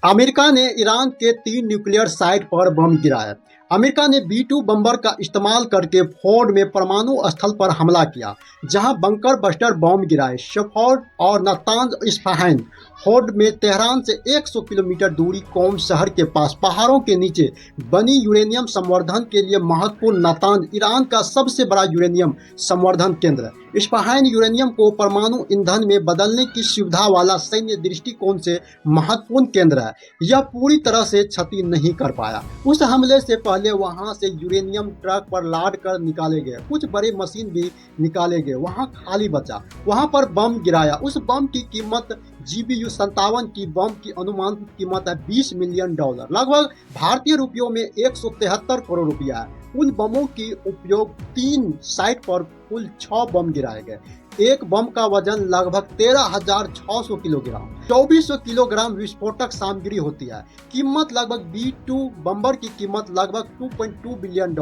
America ने Iran के 3 nuclear site पर बम गिराया। अमेरिका ने B-2 बम्बर का इस्तेमाल करके फोर्ड में परमाणु स्थल पर हमला किया, जहां बंकर बस्टर बम गिराए। शेफोर्ड और नातांज इस्फहान फोर्ड में तेहरान से 100 किलोमीटर दूरी कोम शहर के पास पहाड़ों के नीचे बनी यूरेनियम संवर्धन के लिए महत्वपूर्ण। नातांज ईरान का सबसे बड़ा यूरेनियम संवर्धन केंद्र है। इस्फहान यूरेनियम को परमाणु ईंधन में बदलने की सुविधा वाला सैन्य दृष्टिकोण से महत्वपूर्ण केंद्र है। यह पूरी तरह से क्षति नहीं कर पाया। उस हमले से पहले वहां से यूरेनियम ट्रक पर लाद कर निकाले गए, कुछ बड़े मशीन भी निकाले गए। वहां खाली बचा, वहां पर बम गिराया। उस बम की कीमत GBU-57 की बम की अनुमानित कीमत है $20 मिलियन, लगभग भारतीय रुपयों में 173 करोड़ रुपया है। उन बमों की उपयोग 3 साइट पर कुल 6 बम गिराए गए। एक बम का वजन लगभग 13,600 किलोग्राम, 2400 किलोग्राम विस्फोटक सामग्री होती है। कीमत लगभग B-2 बम्बर की कीमत लगभग $2.2 बिलियन,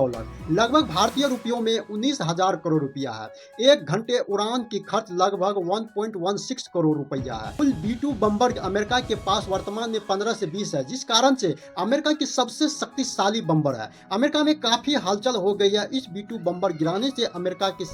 लगभग भारतीय रुपयों में 19,000 करोड़ रुपया है। 1 घंटे उड़ान की खर्च लगभग 1.16 करोड़ रुपया है। कुल B-2 बम्बर अमेरिका के पास वर्तमान में 15 से 20 है, जिस कारण से अमेरिका की सबसे शक्तिशाली बम्बर है। अमेरिका में काफी हलचल हो गई है। इस B-2 बम्बर गिराने से अमेरिका की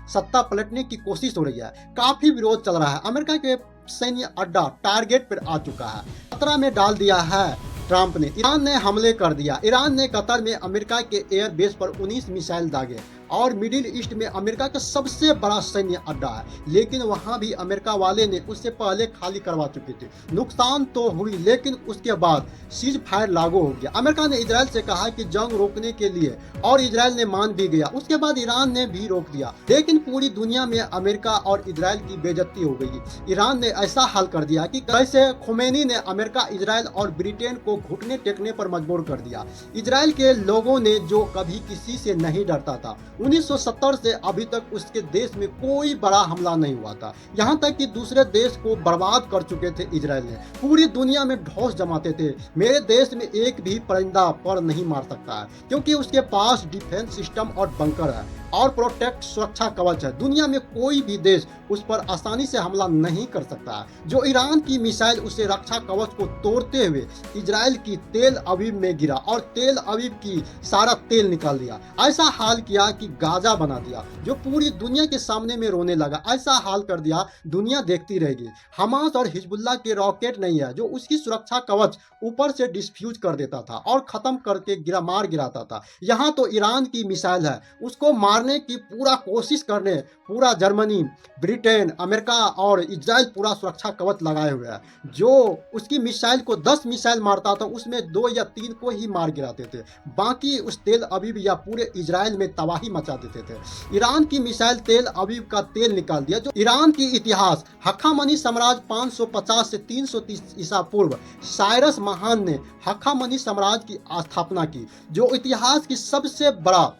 सत्ता पलटने की कोशिश हो रही है। काफी विरोध चल रहा है। अमेरिका के सैन्य अड्डा टारगेट पर आ चुका है, खतरा में डाल दिया है ट्रंप ने। ईरान ने हमले कर दिया। ईरान ने कतर में अमेरिका के एयर बेस पर 19 मिसाइल दागे और मिडिल ईस्ट में अमेरिका का सबसे बड़ा सैन्य अड्डा है, लेकिन वहां भी अमेरिका वाले ने उससे पहले खाली करवा चुके थे। नुकसान तो हुई, लेकिन उसके बाद सीज फायर लागू हो गया। अमेरिका ने इजराइल से कहा कि जंग रोकने के लिए, और इजराइल ने मान भी गया। उसके बाद ईरान ने भी रोक दिया, लेकिन पूरी दुनिया में अमेरिका और इजराइल की बेइज्जती हो गई। ईरान ने ऐसा हाल कर दिया कि कैसे खुमैनी ने अमेरिका, इजराइल और ब्रिटेन को घुटने टेकने पर मजबूर कर दिया। इजराइल के लोगों ने, जो कभी किसी से नहीं डरता था, 1970 से अभी तक उसके देश में कोई बड़ा हमला नहीं हुआ था। यहाँ तक कि दूसरे देश को बर्बाद कर चुके थे इजराइल ने। पूरी दुनिया में ढौस जमाते थे। मेरे देश में एक भी परिंदा पर नहीं मार सकता है, क्योंकि उसके पास डिफेंस सिस्टम और बंकर है और प्रोटेक्ट सुरक्षा कवच है। दुनिया में कोई भी देश उस पर आसानी से हमला नहीं कर सकता है। जो ईरान की मिसाइल उसे रक्षा कवच को तोड़ते हुए इजराइल की तेल अवीव में गिरा और तेल अवीव की सारा तेल निकाल दिया। ऐसा हाल किया कि गाजा बना दिया, जो पूरी दुनिया के सामने में रोने लगा। ऐसा हाल कर दिया, दुनिया देखती रहेगी। हमास और हिजबुल्लाह के रॉकेट नहीं है जो उसकी सुरक्षा कवच ऊपर से डिस्फ्यूज कर देता था और खत्म करके मार गिराता था। यहाँ तो ईरान की मिसाइल है, उसको मारने की पूरा कोशिश करने पूरा जर्मनी, ब्रिटेन, अमेरिका और इजराइल पूरा सुरक्षा कवच लगाए हुए है। जो उसकी मिसाइल को 10 मिसाइल मारता था, उसमें 2 या 3 को ही मार गिराते थे, बाकी उस तेल अवीव या पूरे इजराइल में तबाही मचा देते थे। ईरान की मिसाइल तेल अवीव का तेल निकाल दिया। जो ईरान की इतिहास, हक्कामनी साम्राज्य 550 से 330 ईसा पूर्व साइरस महान ने हक्कामनी साम्राज्य की स्थापना की, जो इतिहास की सबसे बड़ा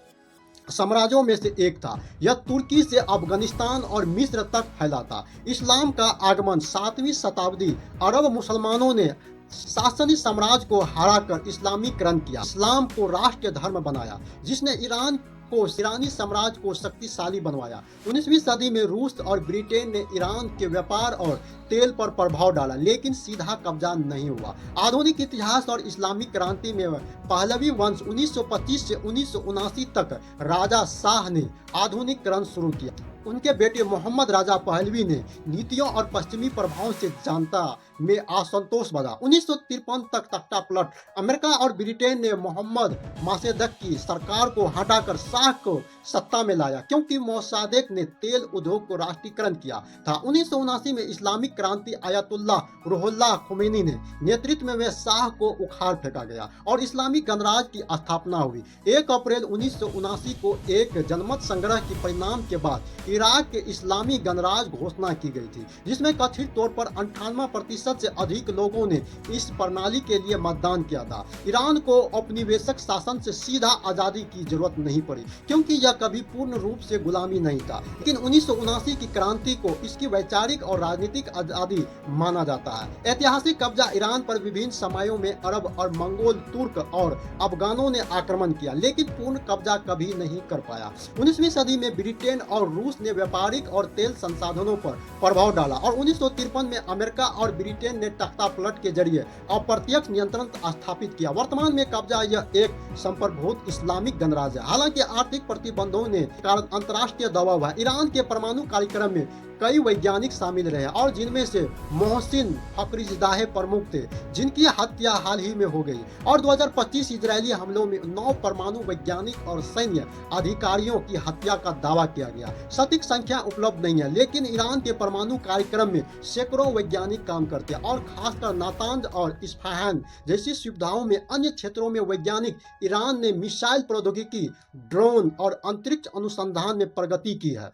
साम्राज्यों में से एक था। यह तुर्की से अफगानिस्तान और मिस्र तक फैला था। इस्लाम का आगमन 7वीं शताब्दी, अरब मुसलमानों ने सासनी साम्राज्य को हराकर इस्लामीकरण किया, इस्लाम को राष्ट्रीय धर्म बनाया, जिसने ईरानी साम्राज्य को शक्तिशाली बनवाया। 19वीं सदी में रूस और ब्रिटेन ने ईरान के व्यापार और तेल पर प्रभाव डाला, लेकिन सीधा कब्जा नहीं हुआ। आधुनिक इतिहास और इस्लामिक क्रांति में पहलवी वंश 1925 से 1979 तक राजा शाह ने आधुनिकरण शुरू किया। उनके बेटे मोहम्मद राजा पहलवी ने नीतियों और पश्चिमी प्रभावों से जनता में असंतोष बढ़ा। 1953 तक तख्ता पलट। अमेरिका और ब्रिटेन ने मोहम्मद मोसद्देक की सरकार को हटाकर शाह को सत्ता में लाया, क्योंकि मोसद्देक ने तेल उद्योग को राष्ट्रीयकरण किया था। 1979 में इस्लामिक क्रांति आयतुल्लाह रूहुल्लाह खुमैनी ने नेतृत्व में शाह को उखाड़ फेंका गया और इस्लामिक गणराज्य की स्थापना हुई। 1 अप्रैल 1979 को एक जनमत संग्रह के परिणाम के बाद इराक के इस्लामी गणराज्य घोषणा की गई थी, जिसमें कथित तौर पर 98% से अधिक लोगों ने इस प्रणाली के लिए मतदान किया था। ईरान को औपनिवेशिक शासन से सीधा आजादी की जरूरत नहीं पड़ी, क्योंकि यह कभी पूर्ण रूप से गुलामी नहीं था। लेकिन 1979 की क्रांति को इसकी वैचारिक और राजनीतिक आजादी माना जाता है। ऐतिहासिक कब्जा ईरान पर विभिन्न समयों में अरब और मंगोल, तुर्क और अफगानों ने आक्रमण किया, लेकिन पूर्ण कब्जा कभी नहीं कर पाया। 19वीं सदी में ब्रिटेन और रूस इसने व्यापारिक और तेल संसाधनों पर प्रभाव डाला और 1953 में अमेरिका और ब्रिटेन ने तख्तापलट के जरिए अप्रत्यक्ष नियंत्रण स्थापित किया। वर्तमान में कब्जा यह एक संप्रभुत्व इस्लामिक गणराज्य है। हालांकि आर्थिक प्रतिबंधों ने कारण अंतर्राष्ट्रीय दबाव है। ईरान के परमाणु कार्यक्रम में कई वैज्ञानिक शामिल रहे और जिनमें से मोहसिन फखरीजदाह प्रमुख थे, जिनकी हत्या हाल ही में हो गई। और 2025 इजरायली हमलों में 9 परमाणु वैज्ञानिक और सैन्य अधिकारियों की हत्या का दावा किया गया। सटीक संख्या उपलब्ध नहीं है, लेकिन ईरान के परमाणु कार्यक्रम में सैकड़ों वैज्ञानिक काम करते हैं और खासकर नातांज और इस्फहान जैसी सुविधाओं में। अन्य क्षेत्रों में वैज्ञानिक ईरान ने मिसाइल प्रौद्योगिकी, ड्रोन और अंतरिक्ष अनुसंधान में प्रगति की है।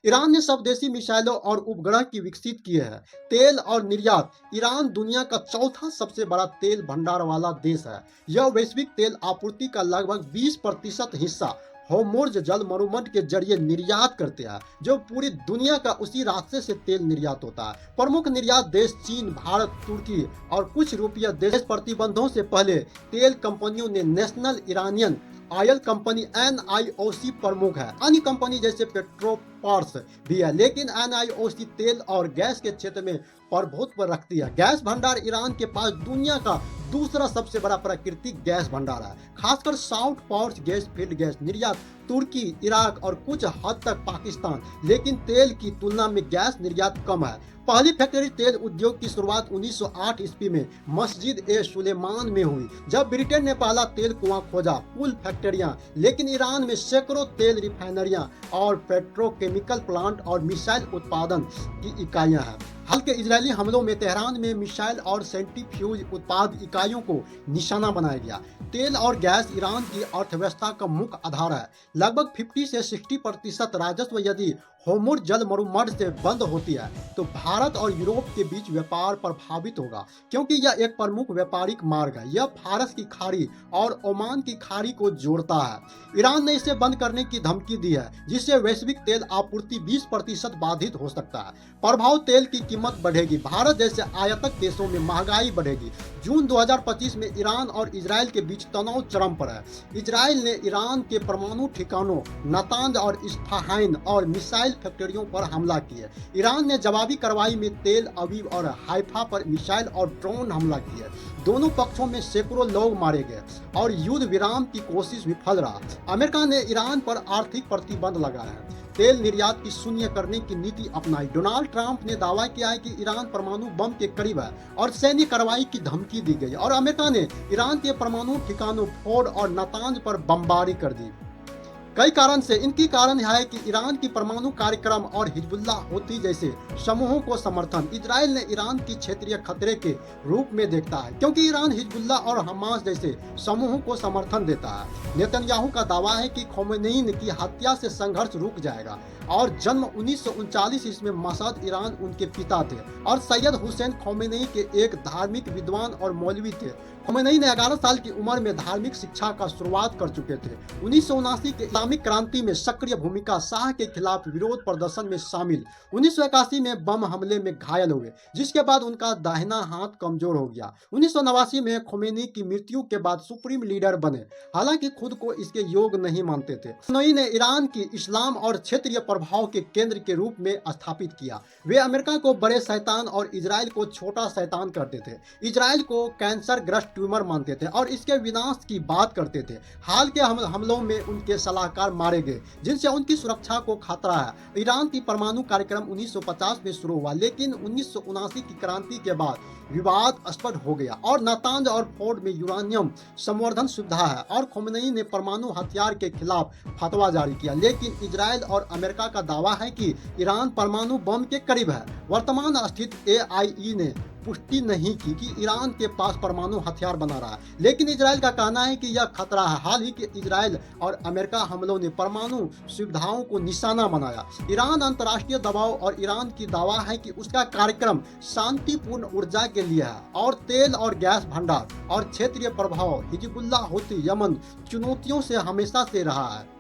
ईरान ने स्वदेशी मिसाइलों और उपग्रह की विकसित किए हैं। तेल और निर्यात, ईरान दुनिया का चौथा सबसे बड़ा तेल भंडार वाला देश है। यह वैश्विक तेल आपूर्ति का लगभग 20% हिस्सा होर्मुज जल मरुमठ के जरिए निर्यात करते हैं, जो पूरी दुनिया का उसी रास्ते से तेल निर्यात होता है। प्रमुख निर्यात देश चीन, भारत, तुर्की और कुछ यूरोपीय देश। प्रतिबंधों से पहले तेल कंपनियों ने national Iranian oil company NIOC प्रमुख है। अन्य कंपनी जैसे पेट्रोपार्स भी है, लेकिन NIOC तेल और गैस के क्षेत्र में प्रभुत्व रखती है। गैस भंडार, ईरान के पास दुनिया का दूसरा सबसे बड़ा प्राकृतिक गैस भंडार है। खासकर south powers gas field gas निर्यात तुर्की, इराक और कुछ हद तक पाकिस्तान, लेकिन तेल की तुलना में गैस निर्यात कम है। पहली फैक्ट्री तेल उद्योग की शुरुआत 1908 ईस्वी में मस्जिद ए सुलेमान में हुई, जब ब्रिटेन ने पहला तेल कुआं खोजा। कुल फैक्ट्रियां, लेकिन ईरान में सैकड़ों तेल रिफाइनरियां और पेट्रोकेमिकल प्लांट और मिसाइल उत्पादन की इकाइयां हैं। हाल के इजरायली हमलों में तेहरान में मिसाइल और सेंट्रीफ्यूज उत्पाद इकाइयों को निशाना बनाया गया। तेल और गैस ईरान की अर्थव्यवस्था का मुख्य आधार है। लगभग 50 से 60% राजस्व यदि होर्मुज जल मरुमठ से बंद होती है तो भारत और यूरोप के बीच व्यापार प्रभावित होगा, क्योंकि यह एक प्रमुख व्यापारिक मार्ग है। यह फारस की खाड़ी और ओमान की खाड़ी को जोड़ता है। ईरान ने इसे बंद करने की धमकी दी है, जिससे वैश्विक तेल आपूर्ति 20% बाधित हो सकता है। प्रभाव, तेल की कीमत बढ़ेगी। भारत जैसे आयातक देशों में महंगाई बढ़ेगी। जून 2025 में ईरान और इजराइल के बीच तनाव चरम पर है। इजराइल ने ईरान के परमाणु ठिकानों नातांज और इस्फहान और मिसाइल फैक्ट्रियों पर हमला किया। ईरान ने जवाबी कार्रवाई में तेल अवीव और हाइफा पर मिसाइल और ड्रोन हमला किया। दोनों पक्षों में सैकड़ों लोग मारे गए और युद्ध विराम की कोशिश विफल रहा। अमेरिका ने ईरान पर आर्थिक प्रतिबंध लगाया है, तेल निर्यात की शून्य करने की नीति अपनाई। डोनाल्ड ट्रंप ने दावा किया है कि ईरान परमाणु बम के करीब है और सैन्य कार्रवाई की धमकी दी गई। और अमेरिका ने ईरान के परमाणु ठिकानों फोर्ड और नातांज पर बमबारी कर दी। कई कारण से इनकी कारण है कि ईरान की परमाणु कार्यक्रम और हिजबुल्लाह हूथी जैसे समूहों को समर्थन इजराइल ने ईरान की क्षेत्रीय खतरे के रूप में देखता है, क्योंकि ईरान हिजबुल्लाह और हमास जैसे समूहों को समर्थन देता है। नेतन्याहू का दावा है कि खोमेनी की हत्या से संघर्ष रुक जाएगा और जन्म 1939 ईस्वी में मसद ईरान उनके पिता थे और सैयद हुसैन खोमेनी के एक धार्मिक विद्वान और मौलवी थे। खोमेनी ने 11 साल की उम्र में धार्मिक शिक्षा का शुरुआत कर चुके थे। 1979 के इस्लामिक क्रांति में सक्रिय भूमिका, शाह के खिलाफ विरोध प्रदर्शन में शामिल। 1981 में बम हमले में घायल हुए, जिसके बाद उनका दाहिना हाथ कमजोर हो गया। 1989 में खोमेनी की मृत्यु के बाद सुप्रीम लीडर बने, हालांकि खुद को इसके योग्य नहीं मानते थे। खोमेनी ने ईरान की इस्लाम और क्षेत्रीय प्रभाव के केंद्र के रूप में स्थापित किया। वे अमेरिका को बड़े शैतान और इजराइल को छोटा शैतान करते थे। इजराइल को कैंसर ग्रस्त ट्यूमर मानते थे और इसके विनाश की बात करते थे। हाल के हमलों में उनके सलाहकार मारे गए, जिनसे उनकी सुरक्षा को खतरा है। ईरान की परमाणु कार्यक्रम 1950 में शुरू हुआ, लेकिन 1979 की क्रांति के बाद विवाद स्पष्ट हो गया और नातांज और फोर्ड में यूरानियम संवर्धन सुविधा है। और खोमेनी ने परमाणु हथियार के खिलाफ फतवा जारी किया, लेकिन इजराइल और अमेरिका का दावा है कि ईरान परमाणु बम के करीब है। वर्तमान स्थिति AIE ने पुष्टि नहीं की कि ईरान के पास परमाणु हथियार बना रहा है, लेकिन इजराइल का कहना है कि यह खतरा है। हाल ही के इजराइल और अमेरिका हमलों ने परमाणु सुविधाओं को निशाना बनाया। ईरान अंतर्राष्ट्रीय दबाव और ईरान की दावा है कि उसका कार्यक्रम शांतिपूर्ण ऊर्जा के लिए है और तेल और गैस भंडार और क्षेत्रीय प्रभाव हिजबुल्लाह हूथी यमन चुनौतियों से हमेशा से रहा है।